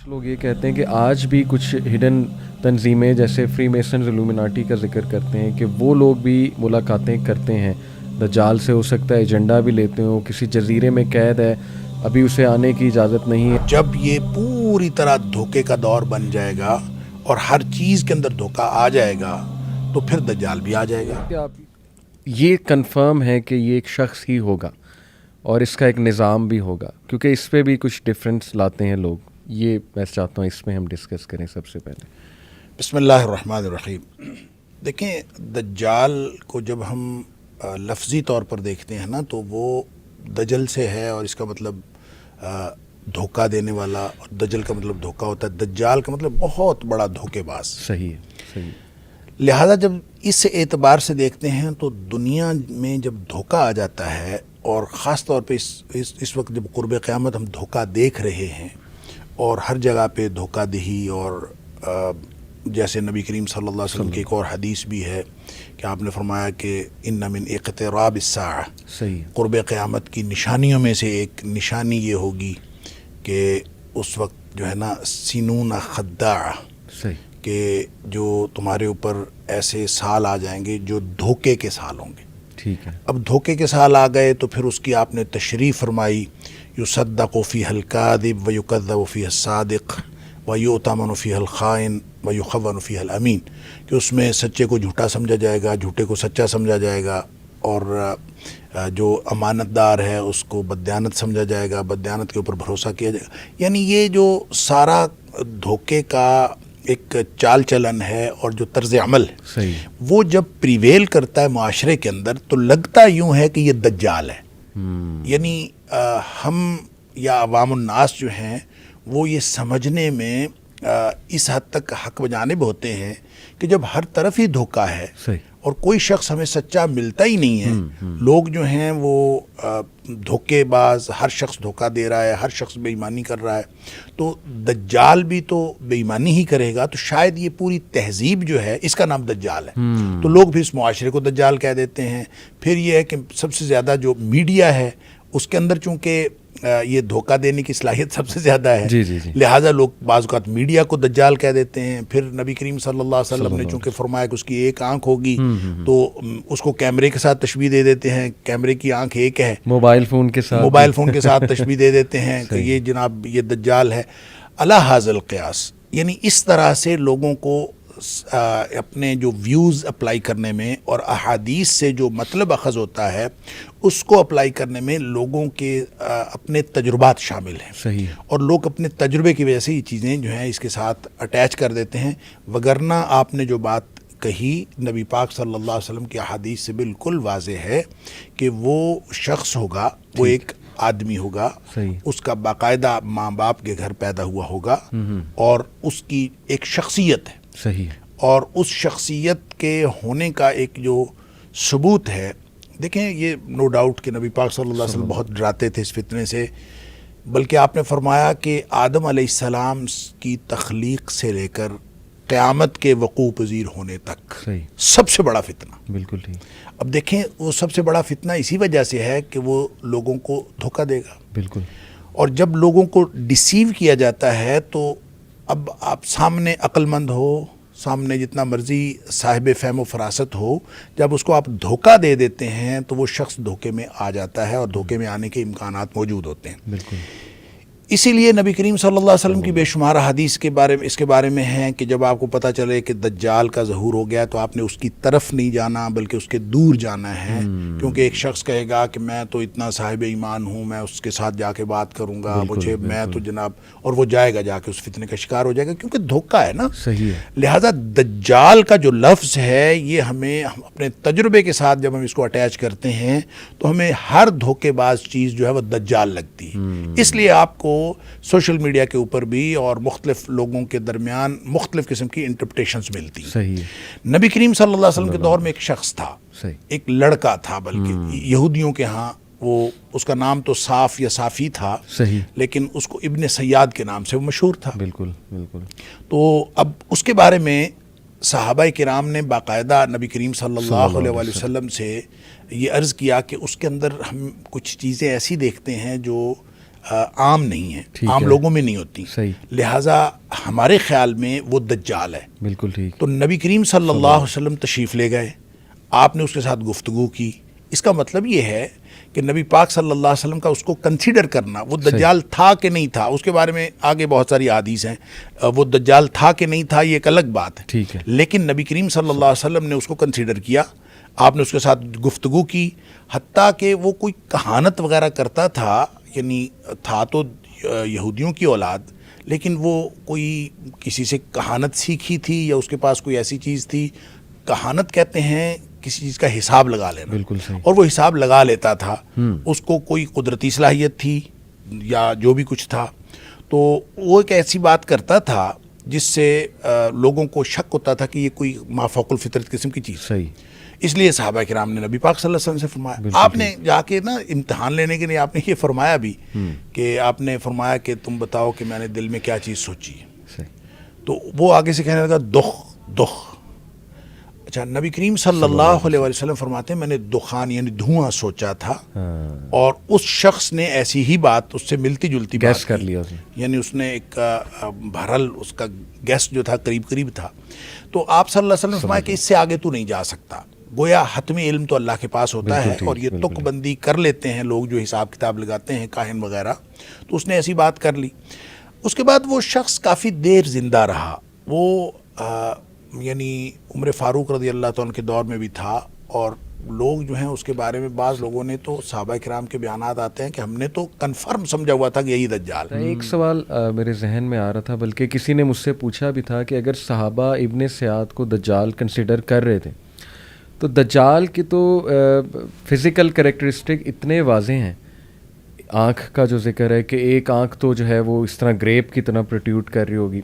کچھ لوگ یہ کہتے ہیں کہ آج بھی کچھ ہڈن تنظیمیں جیسے فری میسنز الومناٹی کا ذکر کرتے ہیں کہ وہ لوگ بھی ملاقاتیں کرتے ہیں دجال سے، ہو سکتا ہے ایجنڈا بھی لیتے ہوں، کسی جزیرے میں قید ہے، ابھی اسے آنے کی اجازت نہیں ہے۔ جب یہ پوری طرح دھوکے کا دور بن جائے گا اور ہر چیز کے اندر دھوکہ آ جائے گا تو پھر دجال بھی آ جائے گا۔ کیا یہ کنفرم ہے کہ یہ ایک شخص ہی ہوگا اور اس کا ایک نظام بھی ہوگا؟ کیونکہ اس پہ بھی کچھ ڈفرینس لاتے ہیں لوگ، یہ میں چاہتا ہوں اس میں ہم ڈسکس کریں سب سے پہلے۔ بسم اللہ الرحمن الرحیم۔ دیکھیں، دجال کو جب ہم لفظی طور پر دیکھتے ہیں نا تو وہ دجل سے ہے، اور اس کا مطلب دھوکہ دینے والا، اور دجل کا مطلب دھوکہ ہوتا ہے، دجال کا مطلب بہت بڑا دھوکے باز۔ صحیح ہے، صحیح۔ لہٰذا جب اس اعتبار سے دیکھتے ہیں تو دنیا میں جب دھوکہ آ جاتا ہے، اور خاص طور پہ اس وقت جب قرب قیامت ہم دھوکہ دیکھ رہے ہیں، اور ہر جگہ پہ دھوکہ دہی، اور جیسے نبی کریم صلی اللہ علیہ وسلم کی ایک اور حدیث بھی ہے کہ آپ نے فرمایا کہ ان من اقتراب الساعہ، صحیح، قرب قیامت کی نشانیوں میں سے ایک نشانی یہ ہوگی کہ اس وقت جو ہے نا سنون خداع، صحیح، کہ جو تمہارے اوپر ایسے سال آ جائیں گے جو دھوکے کے سال ہوں گے۔ ٹھیک ہے۔ اب دھوکے کے سال آ گئے تو پھر اس کی آپ نے تشریح فرمائی، یصدق فیہ الکاذب ویکذب فیہ الصادق ویؤتمن فیہ الخائن ویخون فیہ الامین، کہ اس میں سچے کو جھوٹا سمجھا جائے گا، جھوٹے کو سچا سمجھا جائے گا، اور جو امانت دار ہے اس کو بددیانت سمجھا جائے گا، بددیانت کے اوپر بھروسہ کیا جائے گا۔ یعنی یہ جو سارا دھوکے کا ایک چال چلن ہے اور جو طرز عمل ہے، صحیح، وہ جب پریویل کرتا ہے معاشرے کے اندر تو لگتا یوں ہے کہ یہ دجال ہے۔ یعنی ہم یا عوام الناس جو ہیں وہ یہ سمجھنے میں اس حد تک حق بجانب ہوتے ہیں کہ جب ہر طرف ہی دھوکہ ہے صحیح، اور کوئی شخص ہمیں سچا ملتا ہی نہیں ہے، لوگ جو ہیں وہ دھوکے باز، ہر شخص دھوکہ دے رہا ہے، ہر شخص بے ایمانی کر رہا ہے، تو دجال بھی تو بے ایمانی ہی کرے گا، تو شاید یہ پوری تہذیب جو ہے اس کا نام دجال ہے، تو لوگ بھی اس معاشرے کو دجال کہہ دیتے ہیں۔ پھر یہ ہے کہ سب سے زیادہ جو میڈیا ہے اس کے اندر چونکہ یہ دھوکہ دینے کی صلاحیت سب سے زیادہ ہے، جی جی جی، لہٰذا لوگ بعض اوقات میڈیا کو دجال کہہ دیتے ہیں۔ پھر نبی کریم صلی اللہ علیہ وسلم نے چونکہ فرمایا کہ اس کی ایک آنکھ ہوگی تو اس کو کیمرے کے ساتھ تشبیہ دے دیتے ہیں، کیمرے کی آنکھ ایک ہے، موبائل فون کے ساتھ تشبیہ دے دیتے ہیں کہ یہ جناب یہ دجال ہے۔ علی ھذا القیاس، یعنی اس طرح سے لوگوں کو اپنے جو ویوز اپلائی کرنے میں اور احادیث سے جو مطلب اخذ ہوتا ہے اس کو اپلائی کرنے میں لوگوں کے اپنے تجربات شامل ہیں، صحیح، اور لوگ اپنے تجربے کی وجہ سے یہ چیزیں جو ہیں اس کے ساتھ اٹیچ کر دیتے ہیں، وگرنہ آپ نے جو بات کہی نبی پاک صلی اللہ علیہ وسلم کی احادیث سے بالکل واضح ہے کہ وہ شخص ہوگا، وہ ایک آدمی ہوگا، صحیح، اس کا باقاعدہ ماں باپ کے گھر پیدا ہوا ہوگا، اور اس کی ایک شخصیت ہے، صحیح، اور اس شخصیت کے ہونے کا ایک جو ثبوت ہے، دیکھیں یہ نو ڈاؤٹ کہ نبی پاک صلی اللہ علیہ وسلم بہت ڈراتے تھے اس فتنے سے، بلکہ آپ نے فرمایا کہ آدم علیہ السلام کی تخلیق سے لے کر قیامت کے وقوع پذیر ہونے تک صحیح، سب سے بڑا فتنہ۔ بالکل ٹھیک، اب دیکھیں وہ سب سے بڑا فتنہ اسی وجہ سے ہے کہ وہ لوگوں کو دھوکہ دے گا، بالکل، اور جب لوگوں کو ڈیسیو کیا جاتا ہے تو اب آپ سامنے عقل مند ہو، سامنے جتنا مرضی صاحب فہم و فراست ہو، جب اس کو آپ دھوکہ دے دیتے ہیں تو وہ شخص دھوکے میں آ جاتا ہے، اور دھوکے میں آنے کے امکانات موجود ہوتے ہیں۔ بالکل، اسی لیے نبی کریم صلی اللہ علیہ وسلم کی بے شمار حدیث کے بارے میں اس کے بارے میں ہیں کہ جب آپ کو پتہ چلے کہ دجال کا ظہور ہو گیا تو آپ نے اس کی طرف نہیں جانا بلکہ اس کے دور جانا ہے، کیونکہ ایک شخص کہے گا کہ میں تو اتنا صاحب ایمان ہوں، میں اس کے ساتھ جا کے بات کروں گا، مجھے میں تو جناب، اور وہ جائے گا، جا کے اس فتنے کا شکار ہو جائے گا، کیونکہ دھوکہ ہے نا۔ صحیح ہے، لہذا دجال کا جو لفظ ہے یہ ہمیں اپنے تجربے کے ساتھ جب ہم اس کو اٹیچ کرتے ہیں تو ہمیں ہر دھوکے باز چیز جو ہے وہ دجال لگتی ہے۔ اس لیے آپ کو سوشل میڈیا کے اوپر بھی اور مختلف لوگوں کے درمیان مختلف قسم کی انٹرپریٹیشنز ملتی ہیں۔ صحیح ہے، نبی کریم صلی اللہ علیہ وسلم کے دور میں ایک شخص تھا، صحیح، ایک لڑکا تھا، بلکہ یہودیوں کے ہاں وہ اس کا نام تو صاف یا صافی تھا، صحیح، لیکن اس کو ابن سیاد کے نام سے وہ مشہور تھا۔ بالکل، بالکل، تو اب اس کے بارے میں صحابہ کرام نے باقاعدہ نبی کریم صلی اللہ علیہ وسلم سے یہ عرض کیا کہ اس کے اندر ہم کچھ چیزیں ایسی دیکھتے ہیں جو عام نہیں ہیں، عام لوگوں میں نہیں ہوتی، لہٰذا ہمارے خیال میں وہ دجال ہے. بالکل ٹھیک. تو نبی کریم صلی اللہ علیہ وسلم تشریف لے گئے، آپ نے اس کے ساتھ گفتگو کی. اس کا مطلب یہ ہے کہ نبی پاک صلی اللہ علیہ وسلم کا اس کو کنسیڈر کرنا، وہ دجال تھا کہ نہیں تھا، اس کے بارے میں آگے بہت ساری احادیث ہیں، وہ دجال تھا کہ نہیں تھا یہ ایک الگ بات ہے. ٹھیک ہے. لیکن نبی کریم صلی اللہ علیہ وسلم نے اس کو کنسیڈر کیا، آپ نے اس کے ساتھ گفتگو کی، حتیٰ کہ وہ کوئی کہانت وغیرہ کرتا تھا، یعنی تھا تو یہودیوں کی اولاد، لیکن وہ کوئی کسی سے کہانت سیکھی تھی یا اس کے پاس کوئی ایسی چیز تھی. کہانت کہتے ہیں کسی چیز کا حساب لگا لینا. بالکل صحیح. اور وہ حساب لگا لیتا تھا. اس کو کوئی قدرتی صلاحیت تھی یا جو بھی کچھ تھا، تو وہ ایک ایسی بات کرتا تھا جس سے لوگوں کو شک ہوتا تھا کہ یہ کوئی مافوق الفطرت قسم کی چیز. صحیح. اس لیے صحابہ کرام نے نبی پاک صلی اللہ علیہ وسلم سے فرمایا. آپ نے جا کے نا امتحان لینے کے لیے آپ نے یہ فرمایا بھی کہ آپ نے فرمایا کہ تم بتاؤ کہ میں نے دل میں کیا چیز سوچی ہے. تو وہ آگے سے کہنے لگا دخ. اچھا، نبی کریم صلی اللہ علیہ وسلم فرماتے ہیں میں نے دخان یعنی دھواں سوچا تھا، اور اس شخص نے ایسی ہی بات اس سے ملتی جلتی گیس کر لیا، یعنی اس نے ایک بہرحال اس کا گیس جو تھا قریب تھا. تو آپ صلی اللہ علیہ وسلم فرمایا کہ اس سے آگے تو نہیں جا سکتا. گویا حتمی علم تو اللہ کے پاس ہوتا ہے، اور یہ تک بندی کر لیتے ہیں لوگ جو حساب کتاب لگاتے ہیں کاہن وغیرہ. تو اس نے ایسی بات کر لی. اس کے بعد وہ شخص کافی دیر زندہ رہا. وہ یعنی عمر فاروق رضی اللہ تعالیٰ کے دور میں بھی تھا، اور لوگ جو ہیں اس کے بارے میں بعض لوگوں نے تو صحابہ کرام کے بیانات آتے ہیں کہ ہم نے تو کنفرم سمجھا ہوا تھا کہ یہی دجال. ایک سوال میرے ذہن میں آ رہا تھا، بلکہ کسی نے مجھ سے پوچھا بھی تھا کہ اگر صحابہ ابن سیاد کو دجال کنسیڈر کر رہے تھے تو دجال کی تو فزیکل کریکٹرسٹک اتنے واضح ہیں. آنکھ کا جو ذکر ہے کہ ایک آنکھ تو جو ہے وہ اس طرح گریپ کی طرح پروٹیوٹ کر رہی ہوگی،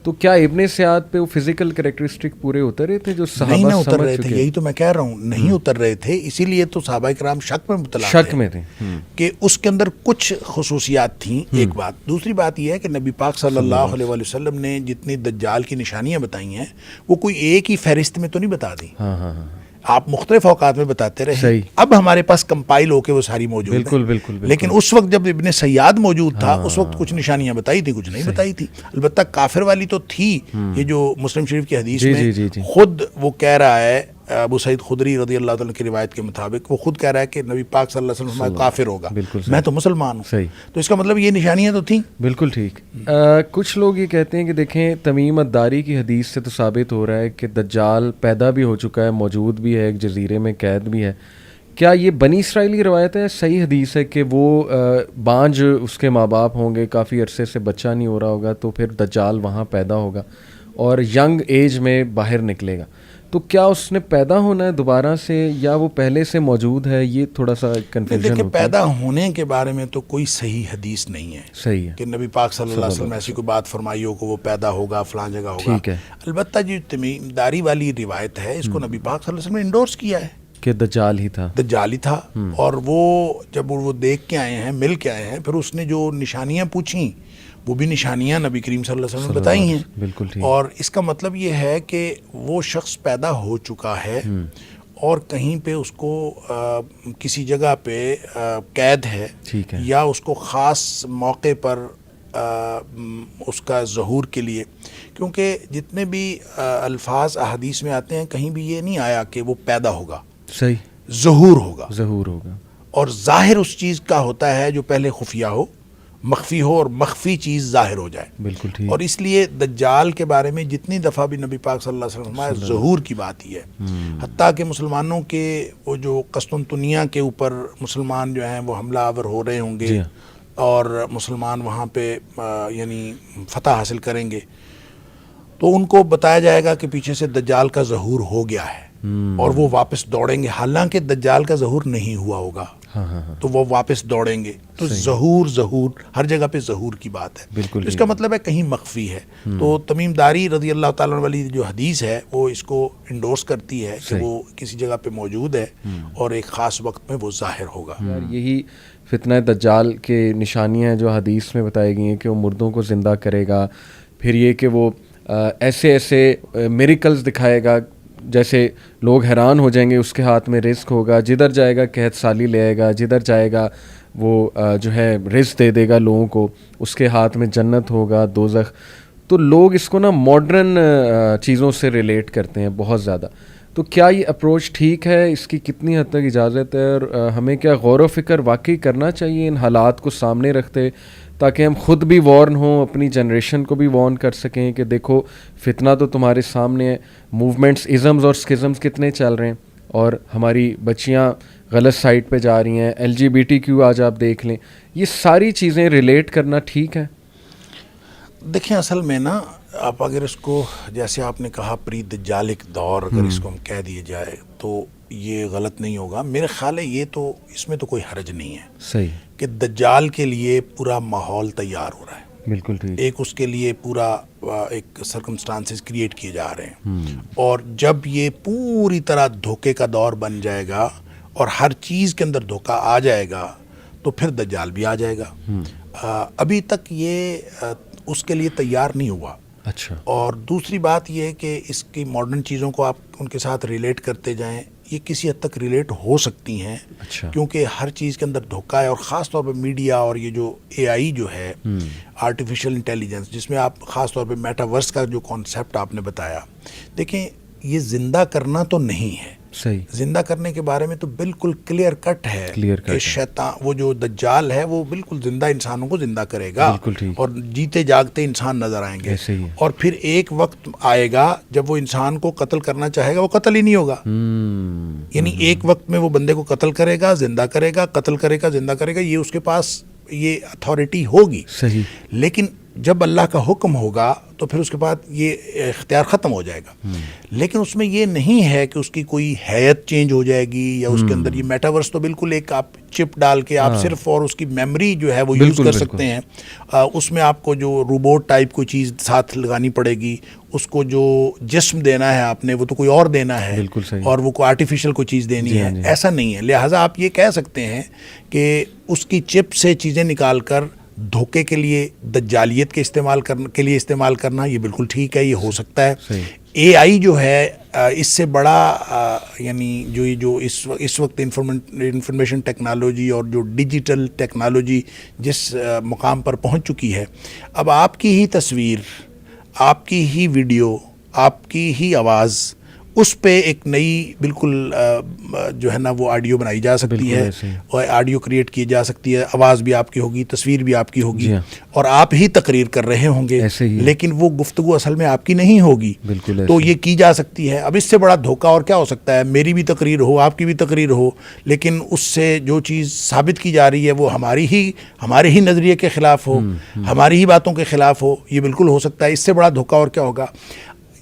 تو کیا ابن سیاد پہ وہ فزیکل کریکٹرسٹک پورے اتر رہے تھے جو صحابہ نہیں اتر سمجھ رہے چکے؟ تھے. یہی تو میں کہہ رہا ہوں، نہیں اتر رہے تھے. اسی لیے تو صحابہ کرام شک میں مبتلا تھے کہ اس کے اندر کچھ خصوصیات تھیں. ایک بات. دوسری بات یہ ہے کہ نبی پاک صلی اللہ علیہ وسلم نے جتنی دجال کی نشانیاں بتائی ہیں وہ کوئی ایک ہی فہرست میں تو نہیں بتا دی. آپ مختلف اوقات میں بتاتے رہے. اب ہمارے پاس کمپائل ہو کے وہ ساری موجود ہیں. بالکل. لیکن اس وقت جب ابن سیاد موجود تھا اس وقت کچھ نشانیاں بتائی تھی، کچھ نہیں بتائی تھی. البتہ کافر والی تو تھی. یہ جو مسلم شریف کی حدیث میں خود وہ کہہ رہا ہے، ابو سعید خدری رضی اللہ تعالیٰ کی روایت کے مطابق وہ خود کہہ رہا ہے کہ نبی پاک صلی اللہ علیہ وسلم کافر ہوگا، میں تو مسلمان ہوں. تو اس کا مطلب یہ نشانیاں تو تھیں. بالکل ٹھیک. کچھ لوگ یہ کہتے ہیں کہ دیکھیں تمیم الداری کی حدیث سے تو ثابت ہو رہا ہے کہ دجال پیدا بھی ہو چکا ہے، موجود بھی ہے، ایک جزیرے میں قید بھی ہے. کیا یہ بنی اسرائیلی روایت ہے؟ صحیح حدیث ہے کہ وہ بانج اس کے ماں باپ ہوں گے، کافی عرصے سے بچہ نہیں ہو رہا ہوگا، تو پھر دجال وہاں پیدا ہوگا اور ینگ ایج میں باہر نکلے گا. تو کیا اس نے پیدا ہونا ہے دوبارہ سے یا وہ پہلے سے موجود ہے؟ یہ تھوڑا سا کنفیوژن ہوتا ہے. پیدا ہونے کے بارے میں تو کوئی صحیح حدیث نہیں ہے. صحیح ہے کہ نبی پاک صلی اللہ علیہ وسلم ایسی کوئی بات فرمائی ہو کہ وہ پیدا ہوگا فلاں جگہ ہوگا. ٹھیک ہے. البتہ جو تمیم داری والی روایت ہے اس کو نبی پاک صلی اللہ علیہ وسلم نے انڈورس کیا ہے کہ دجال ہی تھا. اور وہ جب وہ دیکھ کے آئے ہیں، مل کے آئے ہیں، پھر اس نے جو نشانیاں پوچھیں وہ بھی نشانیاں نبی کریم صلی اللہ علیہ وسلم نے بتائی ہیں. بالکل ٹھیک. اور اس کا مطلب یہ ہے کہ وہ شخص پیدا ہو چکا ہے اور کہیں پہ اس کو کسی جگہ پہ قید ہے، یا اس کو خاص موقع پر اس کا ظہور کے لیے، کیونکہ جتنے بھی الفاظ احادیث میں آتے ہیں کہیں بھی یہ نہیں آیا کہ وہ پیدا ہوگا. صحیح. ظہور ہوگا. اور ظاہر اس چیز کا ہوتا ہے جو پہلے خفیہ ہو، مخفی ہو، اور مخفی چیز ظاہر ہو جائے. بالکل ٹھیک. اور اس لیے دجال کے بارے میں جتنی دفعہ بھی نبی پاک صلی اللہ علیہ وسلم نے ظہور کی بات ہی ہے. حتیٰ کہ مسلمانوں کے وہ جو قسطنطنیہ کے اوپر مسلمان جو ہیں وہ حملہ آور ہو رہے ہوں گے اور مسلمان وہاں پہ یعنی فتح حاصل کریں گے، تو ان کو بتایا جائے گا کہ پیچھے سے دجال کا ظہور ہو گیا ہے اور وہ واپس دوڑیں گے، حالانکہ دجال کا ظہور نہیں ہوا ہوگا. تو وہ واپس دوڑیں گے. تو ظہور ہر جگہ پہ ظہور کی بات ہے. بالکل. اس کا مطلب ہے کہیں مخفی ہے. تو تمیم داری رضی اللہ تعالیٰ والی جو حدیث ہے وہ اس کو انڈورس کرتی ہے کہ وہ کسی جگہ پہ موجود ہے اور ایک خاص وقت میں وہ ظاہر ہوگا. یہی فتنہ دجال کے نشانیاں ہیں جو حدیث میں بتائی گئی ہیں کہ وہ مردوں کو زندہ کرے گا، پھر یہ کہ وہ ایسے میریکلز دکھائے گا جیسے لوگ حیران ہو جائیں گے. اس کے ہاتھ میں رزق ہوگا، جدھر جائے گا قحط سالی لے آئے گا، جدھر جائے گا وہ جو ہے رزق دے دے گا لوگوں کو, اس کے ہاتھ میں جنت ہوگا, دوزخ. تو لوگ اس کو نا ماڈرن چیزوں سے ریلیٹ کرتے ہیں بہت زیادہ. تو کیا یہ اپروچ ٹھیک ہے؟ اس کی کتنی حد تک اجازت ہے؟ اور ہمیں کیا غور و فکر واقعی کرنا چاہیے ان حالات کو سامنے رکھتے, تاکہ ہم خود بھی وارن ہوں, اپنی جنریشن کو بھی وارن کر سکیں کہ دیکھو فتنہ تو تمہارے سامنے ہے, موومنٹس ازمز اور اسکزمز کتنے چل رہے ہیں, اور ہماری بچیاں غلط سائٹ پہ جا رہی ہیں, LGBTQ آج آپ دیکھ لیں, یہ ساری چیزیں ریلیٹ کرنا ٹھیک ہے؟ دیکھیں اصل میں نا آپ اگر اس کو جیسے آپ نے کہا پری دجالک دور اگر اس کو ہم کہہ دیے جائے تو یہ غلط نہیں ہوگا. میرے خیال ہے یہ تو اس میں تو کوئی حرج نہیں ہے صحیح کہ دجال کے لیے پورا ماحول تیار ہو رہا ہے. بالکل ٹھیک. ایک اس کے لیے پورا ایک سرکمسٹانسز کریٹ کیے جا رہے ہیں, اور جب یہ پوری طرح دھوکے کا دور بن جائے گا اور ہر چیز کے اندر دھوکہ آ جائے گا تو پھر دجال بھی آ جائے گا. ابھی تک یہ اس کے لیے تیار نہیں ہوا. اچھا. اور دوسری بات یہ ہے کہ اس کی ماڈرن چیزوں کو آپ ان کے ساتھ ریلیٹ کرتے جائیں, یہ کسی حد تک ریلیٹ ہو سکتی ہیں. اچھا. کیونکہ ہر چیز کے اندر دھوکہ ہے, اور خاص طور پہ میڈیا اور یہ جو AI جو ہے آرٹیفیشل انٹیلیجنس, جس میں آپ خاص طور پہ میٹاورس کا جو کانسیپٹ آپ نے بتایا, دیکھیں یہ زندہ کرنا تو نہیں ہے. صحیح. زندہ کرنے کے بارے میں تو بالکل کلیئر کٹ ہے کہ شیطان وہ جو دجال ہے وہ بالکل زندہ انسانوں کو زندہ کرے گا, اور جیتے جاگتے انسان نظر آئیں گے. اور پھر ایک وقت آئے گا جب وہ انسان کو قتل کرنا چاہے گا, وہ قتل ہی نہیں ہوگا. یعنی ایک وقت میں وہ بندے کو قتل کرے گا, زندہ کرے گا, قتل کرے گا, زندہ کرے گا, یہ اس کے پاس یہ اتھارٹی ہوگی. صحیح. لیکن جب اللہ کا حکم ہوگا تو پھر اس کے بعد یہ اختیار ختم ہو جائے گا. لیکن اس میں یہ نہیں ہے کہ اس کی کوئی حیت چینج ہو جائے گی, یا اس کے اندر یہ میٹاورس تو بالکل ایک آپ چپ ڈال کے آپ صرف اور اس کی میموری جو ہے وہ یوز کر سکتے ہیں. اس میں آپ کو جو روبوٹ ٹائپ کوئی چیز ساتھ لگانی پڑے گی, اس کو جو جسم دینا ہے آپ نے وہ تو کوئی اور دینا ہے, اور وہ کوئی آرٹیفیشل کوئی چیز دینی ہے, ایسا نہیں ہے. لہٰذا آپ یہ کہہ سکتے ہیں کہ اس کی چپ سے چیزیں نکال کر دھوکے کے لیے دجالیت کے استعمال کرنا یہ بالکل ٹھیک ہے, یہ ہو سکتا ہے. AI جو ہے اس سے بڑا یعنی جو اس وقت انفارمیشن ٹیکنالوجی اور جو ڈیجیٹل ٹیکنالوجی جس مقام پر پہنچ چکی ہے, اب آپ کی ہی تصویر, آپ کی ہی ویڈیو, آپ کی ہی آواز, اس پہ ایک نئی بالکل جو ہے نا وہ آڈیو بنائی جا سکتی ہے, اور آڈیو کریٹ کی جا سکتی ہے, آواز بھی آپ کی ہوگی, تصویر بھی آپ کی ہوگی, اور آپ ہی تقریر کر رہے ہوں گے, لیکن وہ گفتگو اصل میں آپ کی نہیں ہوگی. تو یہ کی جا سکتی ہے. اب اس سے بڑا دھوکہ اور کیا ہو سکتا ہے؟ میری بھی تقریر ہو, آپ کی بھی تقریر ہو, لیکن اس سے جو چیز ثابت کی جا رہی ہے وہ ہمارے ہی نظریے کے خلاف ہو, ہماری ہی باتوں کے خلاف ہو. یہ بالکل ہو سکتا ہے. اس سے بڑا دھوکہ اور کیا ہوگا؟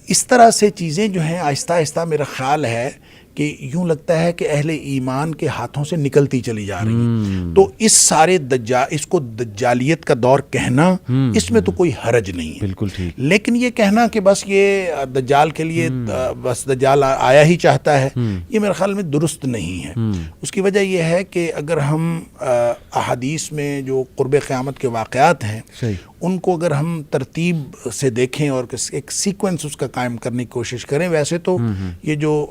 اس طرح سے چیزیں جو ہیں آہستہ آہستہ میرا خیال ہے کہ یوں لگتا ہے کہ اہل ایمان کے ہاتھوں سے نکلتی چلی جا رہی ہیں. تو اس کو دجالیت کا دور کہنا, اس میں تو کوئی حرج نہیں ہے. بالکل ٹھیک. لیکن یہ کہنا کہ بس یہ دجال کے لیے بس دجال آیا ہی چاہتا ہے, یہ میرے خیال میں درست نہیں ہے. اس کی وجہ یہ ہے کہ اگر ہم احادیث میں جو قرب قیامت کے واقعات ہیں ان کو اگر ہم ترتیب سے دیکھیں اور ایک سیکوینس اس کا قائم کرنے کی کوشش کریں, ویسے تو یہ جو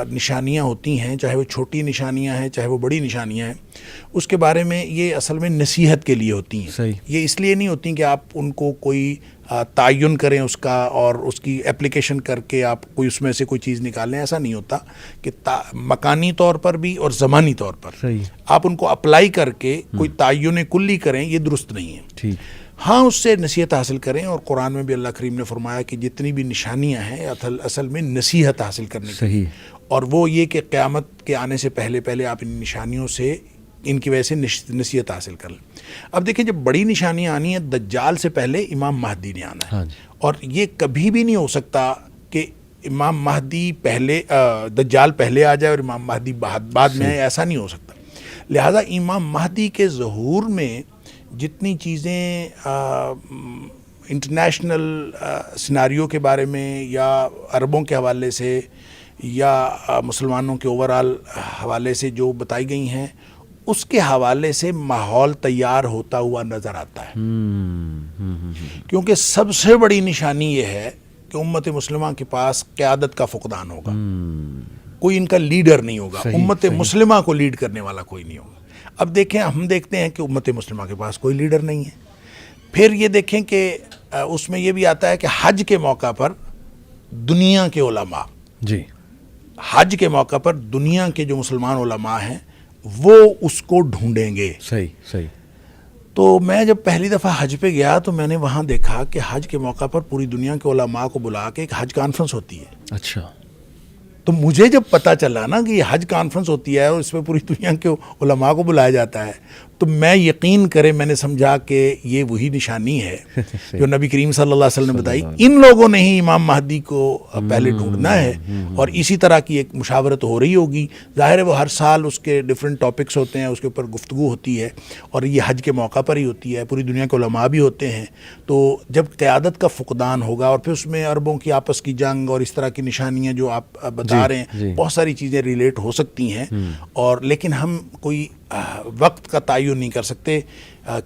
نشانیاں ہوتی ہیں, چاہے وہ چھوٹی نشانیاں ہیں چاہے وہ بڑی نشانیاں ہیں, اس کے بارے میں یہ اصل میں نصیحت کے لیے ہوتی ہیں. یہ اس لیے نہیں ہوتی کہ آپ ان کو کوئی تعین کریں اس کا اور اس کی اپلیکیشن کر کے آپ کوئی اس میں سے کوئی چیز نکالیں. ایسا نہیں ہوتا کہ مکانی طور پر بھی اور زمانی طور پر آپ ان کو اپلائی کر کے کوئی تعین کلی کریں, یہ درست نہیں ہے. ہاں اس سے نصیحت حاصل کریں, اور قرآن میں بھی اللہ کریم نے فرمایا کہ جتنی بھی نشانیاں ہیں اصل میں نصیحت حاصل کرنے کی, اور وہ یہ کہ قیامت کے آنے سے پہلے آپ ان نشانیوں سے ان کی وجہ سے نصیحت حاصل کر لیں. اب دیکھیں جب بڑی نشانیاں آنی ہیں, دجال سے پہلے امام مہدی نے آنا ہے, اور یہ کبھی بھی نہیں ہو سکتا کہ امام مہدی دجال پہلے آ جائے اور امام مہدی بعد میں آئے, ایسا نہیں ہو سکتا. لہذا امام مہدی کے ظہور میں جتنی چیزیں انٹرنیشنل سیناریو کے بارے میں یا عربوں کے حوالے سے یا مسلمانوں کے اوورال حوالے سے جو بتائی گئی ہیں, اس کے حوالے سے ماحول تیار ہوتا ہوا نظر آتا ہے. کیونکہ سب سے بڑی نشانی یہ ہے کہ امت مسلمہ کے پاس قیادت کا فقدان ہوگا, کوئی ان کا لیڈر نہیں ہوگا, امت مسلمہ کو لیڈ کرنے والا کوئی نہیں ہوگا. اب دیکھیں ہم دیکھتے ہیں کہ امت مسلمہ کے پاس کوئی لیڈر نہیں ہے. پھر یہ دیکھیں کہ اس میں یہ بھی آتا ہے کہ حج کے موقع پر دنیا کے علماء, جی حج کے موقع پر دنیا کے جو مسلمان علماء ہیں وہ اس کو ڈھونڈیں گے. صحیح صحیح. تو میں جب پہلی دفعہ حج پہ گیا تو میں نے وہاں دیکھا کہ حج کے موقع پر پوری دنیا کے علماء کو بلا کے ایک حج کانفرنس ہوتی ہے. اچھا. تو مجھے جب پتہ چلا نا کہ یہ حج کانفرنس ہوتی ہے اور اس میں پوری دنیا کے علماء کو بلایا جاتا ہے, تو میں یقین کرے میں نے سمجھا کہ یہ وہی نشانی ہے جو نبی کریم صلی اللہ علیہ وسلم نے بتائی. ان لوگوں نے ہی امام مہدی کو پہلے ڈھونڈنا ہے اور اسی طرح کی ایک مشاورت ہو رہی ہوگی. ظاہر ہے وہ ہر سال اس کے ڈیفرنٹ ٹاپکس ہوتے ہیں, اس کے اوپر گفتگو ہوتی ہے اور یہ حج کے موقع پر ہی ہوتی ہے. پوری دنیا کے علماء بھی ہوتے ہیں. تو جب قیادت کا فقدان ہوگا اور پھر اس میں عربوں کی آپس کی جنگ اور اس طرح کی نشانیاں جو آپ بتا رہے ہیں, بہت ساری چیزیں ریلیٹ ہو سکتی ہیں. اور لیکن ہم کوئی وقت کا تعین نہیں کر سکتے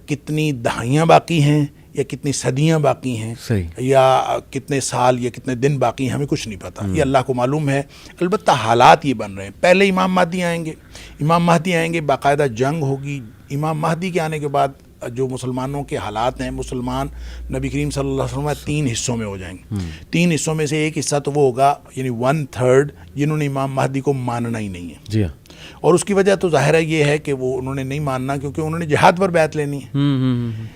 کتنی دہائیاں باقی ہیں یا کتنی صدیاں باقی ہیں یا کتنے سال یا کتنے دن باقی ہیں, ہمیں کچھ نہیں پتہ. یہ اللہ کو معلوم ہے. البتہ حالات یہ بن رہے ہیں. پہلے امام مہدی آئیں گے, امام مہدی آئیں گے, باقاعدہ جنگ ہوگی. امام مہدی کے آنے کے بعد جو مسلمانوں کے حالات ہیں, مسلمان نبی کریم صلی اللہ علیہ وسلم 3 حصوں میں ہو جائیں گے. 3 حصوں میں سے ایک حصہ تو وہ ہوگا یعنی 1/3 جنہوں نے امام مہدی کو ماننا ہی نہیں ہے. جی ہاں. اور اس کی وجہ تو ظاہر ہے یہ ہے کہ وہ انہوں نے نہیں ماننا کیونکہ انہوں نے جہاد پر بیعت لینی ہے.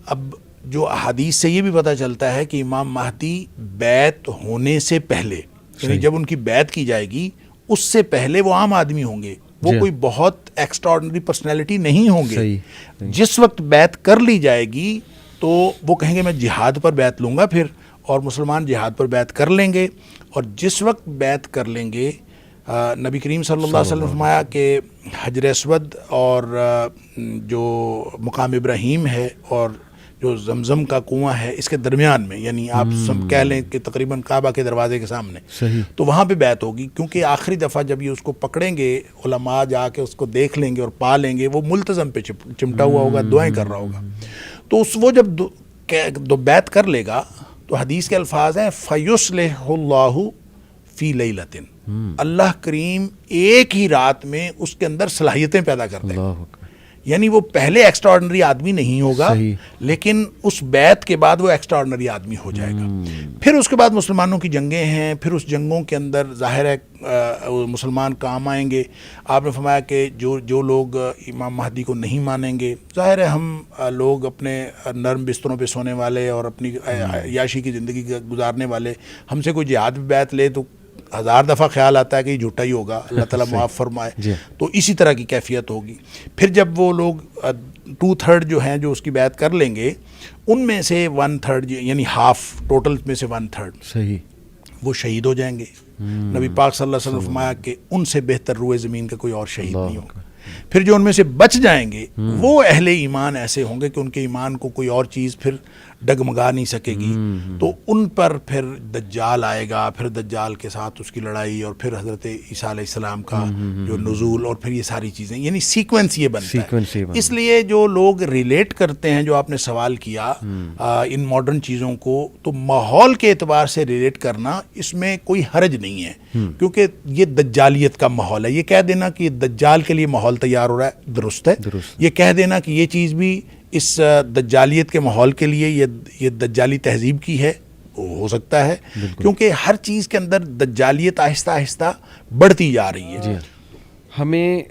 اب جو احادیث سے یہ بھی پتہ چلتا ہے کہ امام مہدی بیعت ہونے سے پہلے یعنی جب ان کی بیعت کی جائے گی اس سے پہلے وہ عام آدمی ہوں گے, وہ کوئی بہت ایکسٹرا آرڈنری پرسنالٹی نہیں ہوں گے. جس وقت بیعت کر لی جائے گی تو وہ کہیں گے میں جہاد پر بیعت لوں گا پھر, اور مسلمان جہاد پر بیعت کر لیں گے. اور جس وقت بیعت کر لیں گے نبی کریم صلی اللہ علیہ وسلم نے فرمایا کہ حجر اسود اور جو مقام ابراہیم ہے اور جو زمزم کا کنواں ہے اس کے درمیان میں, یعنی آپ سب کہہ لیں کہ تقریباً کعبہ کے دروازے کے سامنے, تو وہاں پہ بیعت ہوگی. کیونکہ آخری دفعہ جب یہ اس کو پکڑیں گے علماء جا کے اس کو دیکھ لیں گے اور پا لیں گے, وہ ملتزم پہ چمٹا ہوا ہوگا, دعائیں کر رہا ہوگا. تو وہ جب بیعت کر لے گا تو حدیث کے الفاظ ہیں فَيُصْلِحُ اللَّهُ فِي لَيْلَةٍ, اللہ کریم ایک ہی رات میں اس کے اندر صلاحیتیں پیدا کر دیں. یعنی وہ پہلے ایکسٹرا آرڈنری آدمی نہیں ہوگا لیکن اس بیعت کے بعد وہ ایکسٹرا آرڈنری آدمی ہو جائے گا. پھر اس کے بعد مسلمانوں کی جنگیں ہیں, پھر اس جنگوں کے اندر ظاہر ہے مسلمان کام آئیں گے. آپ نے فرمایا کہ جو لوگ امام مہدی کو نہیں مانیں گے, ظاہر ہے ہم لوگ اپنے نرم بستروں پہ سونے والے اور اپنی عیاشی کی زندگی گزارنے والے, ہم سے کوئی جہاد بھی بیعت لے تو 1000 دفعہ خیال آتا ہے کہ یہ جھوٹا ہی ہوگا, اللہ تعالیٰ معاف فرمائے. تو اسی طرح کی کیفیت ہوگی. پھر جب وہ لوگ 2/3 جو ہیں جو اس کی بیعت کر لیں گے, ان میں سے 1/3 یعنی ہاف ٹوٹل میں سے 1/3 صحیح وہ شہید ہو جائیں گے. نبی پاک صلی اللہ علیہ وسلم فرمایا کہ ان سے بہتر روئے زمین کا کوئی اور شہید نہیں ہوگا. پھر جو ان میں سے بچ جائیں گے وہ اہل ایمان ایسے ہوں گے کہ ان کے ایمان کو کوئی اور چیز پھر ڈگمگا نہیں سکے گی. تو ان پر پھر دجال آئے گا, پھر دجال کے ساتھ اس کی لڑائی, اور پھر حضرت عیسیٰ علیہ السلام کا جو نزول, اور پھر یہ ساری چیزیں, یعنی سیکوینس یہ بنتا ہے. اس لیے جو لوگ ریلیٹ کرتے ہیں, جو آپ نے سوال کیا ان ماڈرن چیزوں کو, تو ماحول کے اعتبار سے ریلیٹ کرنا اس میں کوئی حرج نہیں ہے کیونکہ یہ دجالیت کا ماحول ہے. یہ کہہ دینا کہ دجال کے لیے ماحول تیار ہو رہا ہے درست ہے. یہ کہہ دینا کہ یہ چیز بھی اس دجالیت کے ماحول کے لیے یہ دجالی تہذیب کی ہے, ہو سکتا ہے. کیونکہ ہر چیز کے اندر دجالیت آہستہ آہستہ بڑھتی جا رہی ہے. ہمیں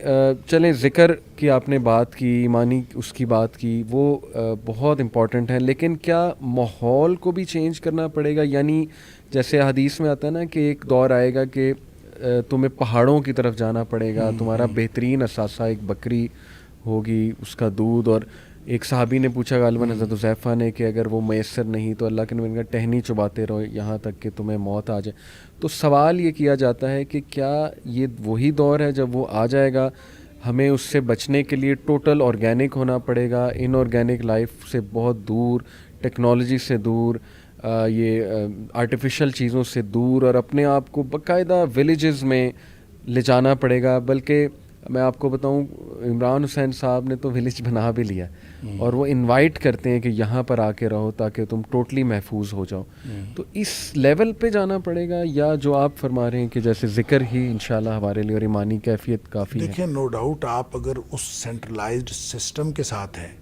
چلیں ذکر کی آپ نے بات کی, ایمانی اس کی بات کی, وہ بہت امپورٹنٹ ہے, لیکن کیا ماحول کو بھی چینج کرنا پڑے گا؟ یعنی جیسے حدیث میں آتا ہے نا کہ ایک دور آئے گا کہ تمہیں پہاڑوں کی طرف جانا پڑے گا, تمہارا بہترین اثاثہ ایک بکری ہوگی, اس کا دودھ. اور ایک صحابی نے پوچھا غالباً حضرت حذیفہ نے کہ اگر وہ میسر نہیں تو اللہ کے نبی نے کہا ٹہنی چباتے رہو یہاں تک کہ تمہیں موت آ جائے. تو سوال یہ کیا جاتا ہے کہ کیا یہ وہی دور ہے جب وہ آ جائے گا, ہمیں اس سے بچنے کے لیے ٹوٹل آرگینک ہونا پڑے گا, ان آرگینک لائف سے بہت دور, ٹیکنالوجی سے دور, یہ آرٹیفیشل چیزوں سے دور, اور اپنے آپ کو باقاعدہ ولیجز میں لے جانا پڑے گا, بلکہ میں آپ کو بتاؤں عمران حسین صاحب نے تو ولیج بنا بھی لیا اور وہ انوائٹ کرتے ہیں کہ یہاں پر آ کے رہو تاکہ تم ٹوٹلی محفوظ ہو جاؤ. تو اس لیول پہ جانا پڑے گا یا جو آپ فرما رہے ہیں کہ جیسے ذکر ہی انشاءاللہ ہمارے لیے اور ایمانی کیفیت کافی ہے؟ دیکھیں نو ڈاؤٹ آپ اگر اس سینٹرلائزڈ سسٹم کے ساتھ ہیں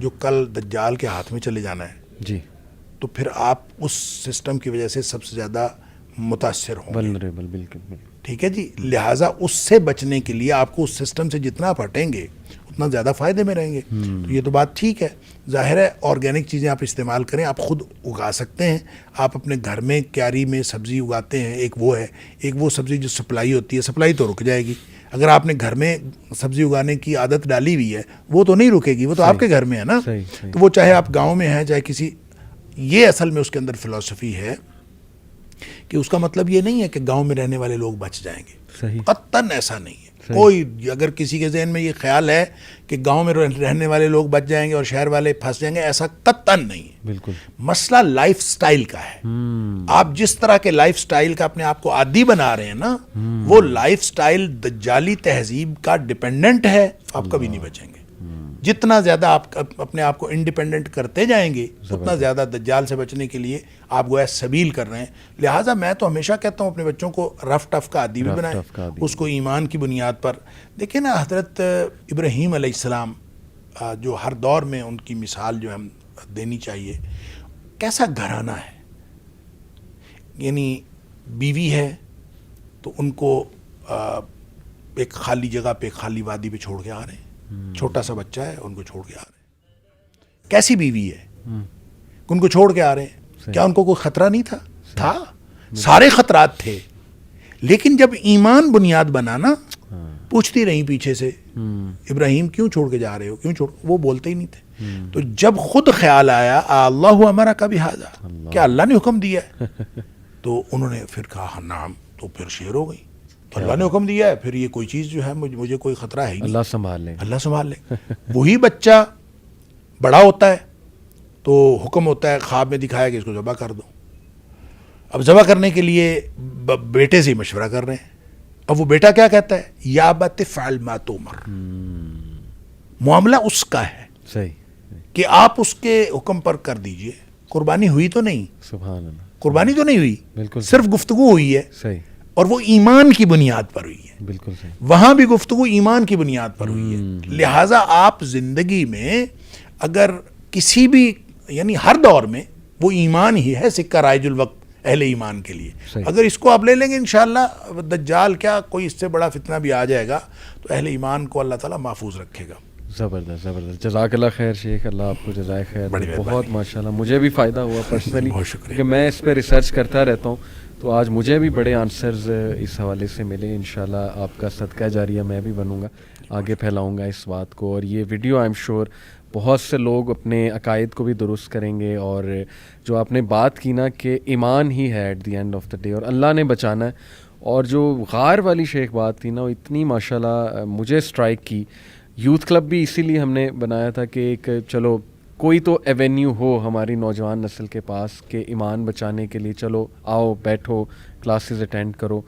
جو کل دجال کے ہاتھ میں چلے جانا ہے جی تو پھر آپ اس سسٹم کی وجہ سے سب سے زیادہ متاثر ہوں گے. ولنریبل. بالکل بالکل. ٹھیک ہے جی. لہٰذا اس سے بچنے کے لیے آپ کو اس سسٹم سے جتنا آپ ہٹیں گے اتنا زیادہ فائدے میں رہیں گے. تو یہ تو بات ٹھیک ہے. ظاہر ہے آرگینک چیزیں آپ استعمال کریں, آپ خود اگا سکتے ہیں. آپ اپنے گھر میں کیاری میں سبزی اگاتے ہیں, ایک وہ ہے, ایک وہ سبزی جو سپلائی ہوتی ہے, سپلائی تو رک جائے گی. اگر آپ نے گھر میں سبزی اگانے کی عادت ڈالی ہوئی ہے وہ تو نہیں رکے گی, وہ تو آپ کے گھر میں ہے نا. تو وہ چاہے آپ گاؤں میں ہیں چاہے کسی, یہ اصل میں اس کے اندر فلسفی ہے کہ اس کا مطلب یہ نہیں ہے کہ گاؤں میں رہنے والے لوگ بچ جائیں گے. صحیح. قطعاً ایسا نہیں ہے. کوئی اگر کسی کے ذہن میں یہ خیال ہے کہ گاؤں میں رہنے والے لوگ بچ جائیں گے اور شہر والے پھنس جائیں گے, ایسا قطعاً نہیں ہے. بالکل. مسئلہ لائف سٹائل کا ہے. آپ جس طرح کے لائف سٹائل کا اپنے آپ کو عادی بنا رہے ہیں نا, وہ لائف سٹائل دجالی تہذیب کا ڈیپینڈنٹ ہے, آپ کبھی نہیں بچیں گے. جتنا زیادہ آپ اپنے آپ کو انڈیپینڈنٹ کرتے جائیں گے اتنا زیادہ دجال سے بچنے کے لیے آپ گویا سبیل کر رہے ہیں. لہٰذا میں تو ہمیشہ کہتا ہوں اپنے بچوں کو رف ٹف کا عادی بھی بنائیں, اس کو ایمان کی بنیاد پر. دیکھیں نا حضرت ابراہیم علیہ السلام جو ہر دور میں ان کی مثال جو ہم دینی چاہیے, کیسا گھرانہ ہے. یعنی بیوی ہے تو ان کو ایک خالی جگہ پہ, خالی وادی پہ چھوڑ کے آ رہے ہیں. چھوٹا سا بچہ ہے ان کو چھوڑ کے آ رہے ہیں. کیسی بیوی ہے, ان کو چھوڑ کے آ رہے ہیں. کیا ان کو کوئی خطرہ نہیں تھا؟ سارے خطرات تھے. لیکن جب ایمان بنیاد بنا نا, پوچھتی رہیں پیچھے سے ابراہیم کیوں چھوڑ کے جا رہے ہو, کیوں چھوڑ, وہ بولتے ہی نہیں تھے. تو جب خود خیال آیا اللہ ہمارا کبھی حاضا, کیا اللہ نے حکم دیا ہے, تو انہوں نے پھر کہا نام, تو پھر شیر ہو گئی. اللہ نے حکم دیا ہے, پھر یہ کوئی چیز جو ہے مجھے کوئی خطرہ ہے ہی نہیں, اللہ سنبھال لے, اللہ سنبھال لے. وہی بچہ بڑا ہوتا ہے تو حکم ہوتا ہے, خواب میں دکھایا کہ اس کو ذبح کر دو. اب ذبح کرنے کے لیے بیٹے سے مشورہ کر رہے ہیں. اب وہ بیٹا کیا کہتا ہے, یا ابت فعل ما تؤمر. معاملہ اس کا ہے صحیح کہ آپ اس کے حکم پر کر دیجئے. قربانی ہوئی تو نہیں, سبحان اللہ, قربانی تو نہیں ہوئی, بالکل صرف گفتگو ہوئی ہے. صحیح. اور وہ ایمان کی بنیاد پر ہوئی ہے. بالکل صحیح. وہاں بھی گفتگو ایمان کی بنیاد پر ہوئی ہے. لہٰذا آپ زندگی میں اگر کسی بھی, یعنی ہر دور میں وہ ایمان ہی ہے سکہ رائج الوقت اہل ایمان کے لیے. اگر اس کو آپ لے لیں گے انشاءاللہ دجال کیا کوئی اس سے بڑا فتنہ بھی آ جائے گا تو اہل ایمان کو اللہ تعالیٰ محفوظ رکھے گا. زبردست زبردست. جزاک اللہ خیر شیخ, اللہ آپ کو جزائے خیر. بہت ماشاءاللہ مجھے بھی فائدہ ہوا پرسنلی, کہ میں اس پہ ریسرچ کرتا رہتا ہوں, تو آج مجھے بھی بڑے آنسرز اس حوالے سے ملے. انشاءاللہ آپ کا صدقہ جاریہ میں بھی بنوں گا, آگے پھیلاؤں گا اس بات کو. اور یہ ویڈیو آئی ایم شیور بہت سے لوگ اپنے عقائد کو بھی درست کریں گے. اور جو آپ نے بات کی نا کہ ایمان ہی ہے at the end of the day, اور اللہ نے بچانا ہے. اور جو غار والی شیخ بات تھی نا, وہ اتنی ماشاءاللہ مجھے اسٹرائک کی. یوتھ کلب بھی اسی لیے ہم نے بنایا تھا کہ ایک چلو کوئی تو ایونیو ہو ہماری نوجوان نسل کے پاس کہ ایمان بچانے کے لیے, چلو آؤ بیٹھو کلاسز اٹینڈ کرو.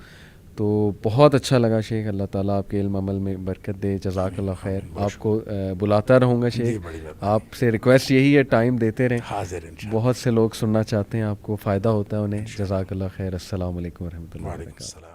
تو بہت اچھا لگا شیخ, اللہ تعالیٰ آپ کے علم عمل میں برکت دے. جزاک اللہ خیر. آپ کو بلاتا رہوں گا شیخ, آپ سے ریکویسٹ یہی ہے ٹائم دیتے رہیں. حاضر بہت سے لوگ سننا چاہتے ہیں, آپ کو فائدہ ہوتا ہے انہیں. جزاک اللہ خیر. السلام علیکم ورحمۃ اللہ وبرکاتہ.